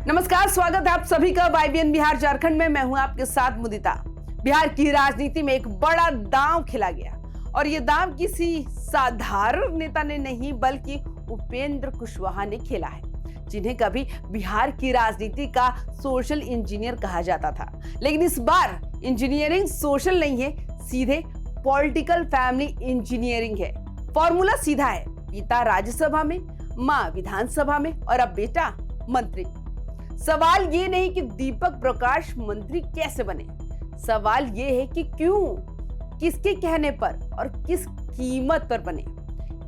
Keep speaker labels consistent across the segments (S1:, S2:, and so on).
S1: नमस्कार, स्वागत है आप सभी का वाईबीएन बिहार झारखंड में। मैं हूं आपके साथ मुदिता। बिहार की राजनीति में एक बड़ा दांव खेला गया और ये दांव किसी साधारण नेता ने नहीं बल्कि उपेंद्र कुशवाहा ने खेला है, जिन्हें कभी बिहार की राजनीति का सोशल इंजीनियर कहा जाता था। लेकिन इस बार इंजीनियरिंग सोशल नहीं है, सीधे पॉलिटिकल फैमिली इंजीनियरिंग है। फॉर्मूला सीधा है, पिता राज्यसभा में, मां विधानसभा में और अब बेटा मंत्री। सवाल ये नहीं कि दीपक प्रकाश मंत्री कैसे बने, सवाल ये है कि क्यों, किसके कहने पर और किस कीमत पर बने।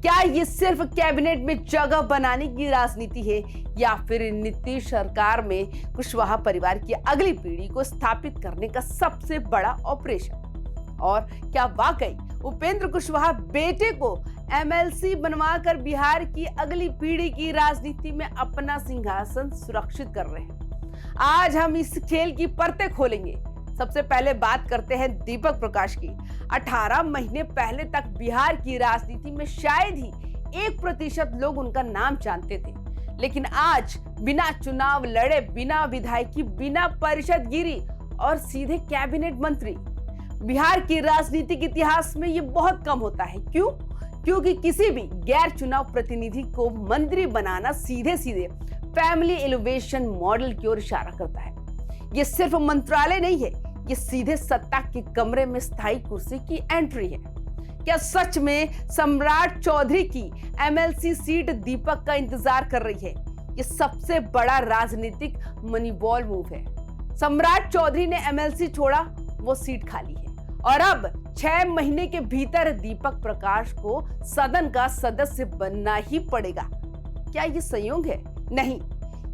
S1: क्या ये सिर्फ कैबिनेट में जगह बनाने की राजनीति है या फिर नीतीश सरकार में कुशवाहा परिवार की अगली पीढ़ी को स्थापित करने का सबसे बड़ा ऑपरेशन? और क्या वाकई उपेंद्र कुशवाहा बेटे को एमएलसी बनवाकर बिहार की अगली पीढ़ी की राजनीति में अपना सिंहासन सुरक्षित कर रहे हैं? आज हम इस खेल की परतें खोलेंगे। सबसे पहले बात करते हैं दीपक प्रकाश की। 18 महीने पहले तक बिहार की राजनीति में शायद ही 1% लोग उनका नाम जानते थे, लेकिन आज बिना चुनाव लड़े, बिना विधायकी, बिना परिषद गिरी और सीधे कैबिनेट मंत्री। बिहार की राजनीतिक इतिहास में ये बहुत कम होता है। क्यों? क्योंकि किसी भी गैर चुनाव प्रतिनिधि को मंत्री बनाना सीधे सीधे फैमिली एलिवेशन मॉडल की ओर इशारा करता है। ये सिर्फ मंत्रालय नहीं है, ये सीधे सत्ता के कमरे में स्थायी कुर्सी की एंट्री है। क्या सच में सम्राट चौधरी की एमएलसी सीट दीपक का इंतजार कर रही है? ये सबसे बड़ा राजनीतिक मनीबॉल मूव है। सम्राट चौधरी ने एमएलसी छोड़ा, वो सीट खाली है और अब 6 महीने के भीतर दीपक प्रकाश को सदन का सदस्य बनना ही पड़ेगा। क्या ये संयोग है? नहीं,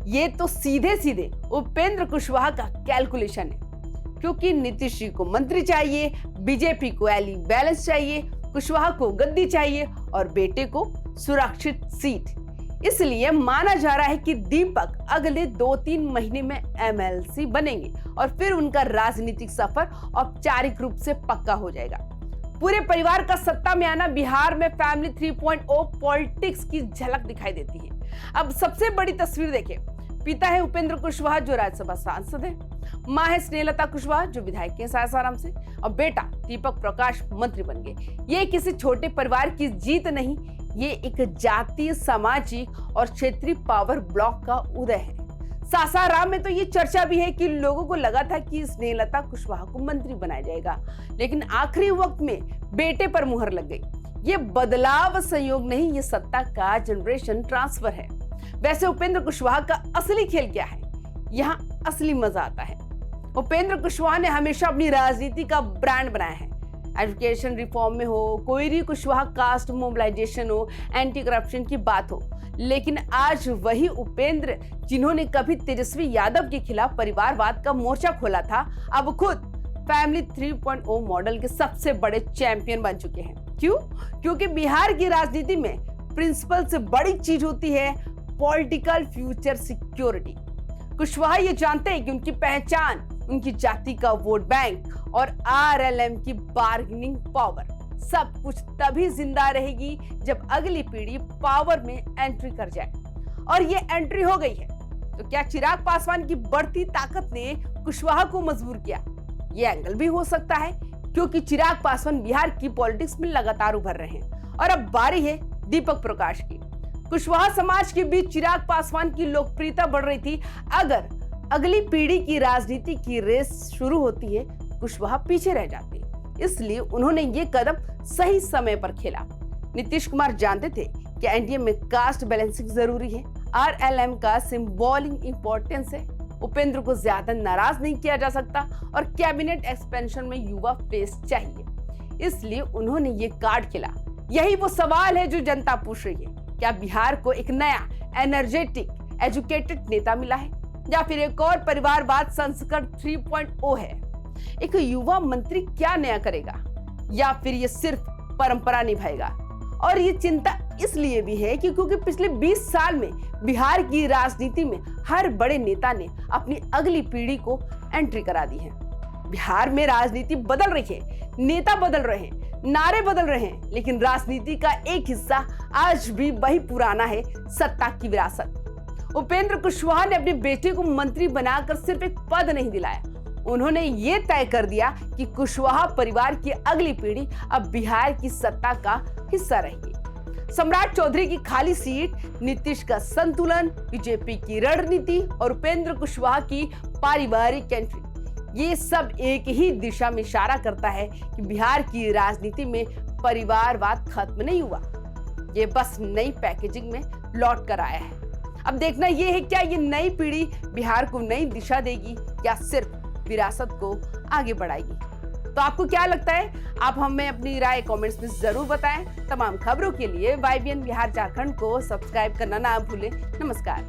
S1: ये तो सीधे सीधे उपेंद्र कुशवाहा का कैलकुलेशन है। क्योंकि नीतीश जी को मंत्री चाहिए, बीजेपी को एली बैलेंस चाहिए, कुशवाहा को गद्दी चाहिए और बेटे को सुरक्षित सीट। इसलिए माना जा रहा है कि दीपक अगले 2-3 महीने में एमएलसी बनेंगे और फिर उनका राजनीतिक सफर औपचारिक रूप से पक्का हो जाएगा। पूरे परिवार का सत्ता में आना बिहार में फैमिली 3.0 पॉलिटिक्स की झलक दिखाई देती है। अब सबसे बड़ी तस्वीर देखें। पिता है उपेंद्र कुशवाहा जो राज्यसभा सांसद है, मां है स्नेहलता कुशवाहा जो विधायक है सासाराम से, और बेटा दीपक प्रकाश मंत्री बन गए। ये किसी छोटे परिवार की जीत नहीं, ये एक जातीय, सामाजिक और क्षेत्रीय पावर ब्लॉक का उदय है। सासाराम में तो ये चर्चा भी है कि लोगों को लगा था कि स्नेहलता कुशवाहा को मंत्री बनाया जाएगा, लेकिन आखिरी वक्त में बेटे पर मुहर लग गई। ये बदलाव संयोग नहीं, ये सत्ता का जनरेशन ट्रांसफर है। वैसे उपेंद्र कुशवाहा का असली खेल क्या है? यहाँ असली मजा आता है। उपेंद्र कुशवाहा ने हमेशा अपनी राजनीति का ब्रांड बनाया है। एजुकेशन रिफॉर्म में हो, कोयरी कुशवाहा कास्ट मोबिलाइजेशन हो, एंटी करप्शन की बात हो, लेकिन आज वही उपेंद्र जिन्होंने कभी तेजस्वी यादव के खिलाफ परिवारवाद का मोर्चा खोला था, अब खुद फैमिली 3.0 मॉडल के सबसे बड़े चैंपियन बन चुके हैं। क्यों? क्योंकि बिहार की राजनीति में प्रिंसिपल से बड़ी चीज होती है पॉलिटिकल फ्यूचर सिक्योरिटी। कुशवाहा ये जानते हैं कि उनकी पहचान, उनकी जाति का वोट बैंक और आरएलएम की बार्गेनिंग पावर सब कुछ तभी जिंदा रहेगी जब अगली पीढ़ी पावर में एंट्री कर जाए। और ये एंट्री हो गई है। तो क्या चिराग पासवान की बढ़ती ताकत ने कुशवाहा को मजबूर किया? ये एंगल भी हो सकता है, क्योंकि चिराग पासवान बिहार की पॉलिटिक्स में लगातार उभर रहे हैं और अब बारी है दीपक प्रकाश की। कुशवाहा समाज के बीच चिराग पासवान की लोकप्रियता बढ़ रही थी। अगर अगली पीढ़ी की राजनीति की रेस शुरू होती है, कुशवाहा पीछे रह जाते, इसलिए उन्होंने ये कदम सही समय पर खेला। नीतीश कुमार जानते थे कि एनडीए में कास्ट बैलेंसिंग जरूरी है, आरएलएम का सिंबॉलिक इंपॉर्टेंस है, उपेंद्र को ज्यादा नाराज नहीं किया जा सकता और कैबिनेट एक्सपेंशन में युवा फेस चाहिए, इसलिए उन्होंने ये कार्ड खेला। यही वो सवाल है जो जनता पूछ रही है। क्या बिहार को एक नया एनर्जेटिक एजुकेटेड नेता मिला है या फिर एक और परिवारवाद संस्करण 3.0 है? एक युवा मंत्री क्या नया करेगा या फिर ये सिर्फ परंपरा निभाएगा? और ये चिंता इसलिए भी है कि क्योंकि पिछले 20 साल में बिहार की राजनीति में हर बड़े नेता ने अपनी अगली पीढ़ी को एंट्री करा दी है। बिहार में राजनीति बदल रही है, नेता बदल रहे हैं, नारे बदल रहे हैं, लेकिन राजनीति का एक हिस्सा आज भी वही पुराना है, सत्ता की विरासत। उपेंद्र कुशवाहा ने अपने बेटे को मंत्री बनाकर सिर्फ एक पद नहीं दिलाया, उन्होंने ये तय कर दिया कि कुशवाहा परिवार की अगली पीढ़ी अब बिहार की सत्ता का हिस्सा रहेगी। सम्राट चौधरी की खाली सीट, नीतीश का संतुलन, बीजेपी की रणनीति और उपेंद्र कुशवाहा की पारिवारिक एंट्री, ये सब एक ही दिशा में इशारा करता है कि बिहार की राजनीति में परिवारवाद खत्म नहीं हुआ, ये बस नई पैकेजिंग में लौट कर आया है। अब देखना यह है क्या ये नई पीढ़ी बिहार को नई दिशा देगी या सिर्फ विरासत को आगे बढ़ाएगी। तो आपको क्या लगता है? आप हमें अपनी राय कमेंट्स में जरूर बताएं। तमाम खबरों के लिए YBN बिहार झारखंड को सब्सक्राइब करना ना भूलें। नमस्कार।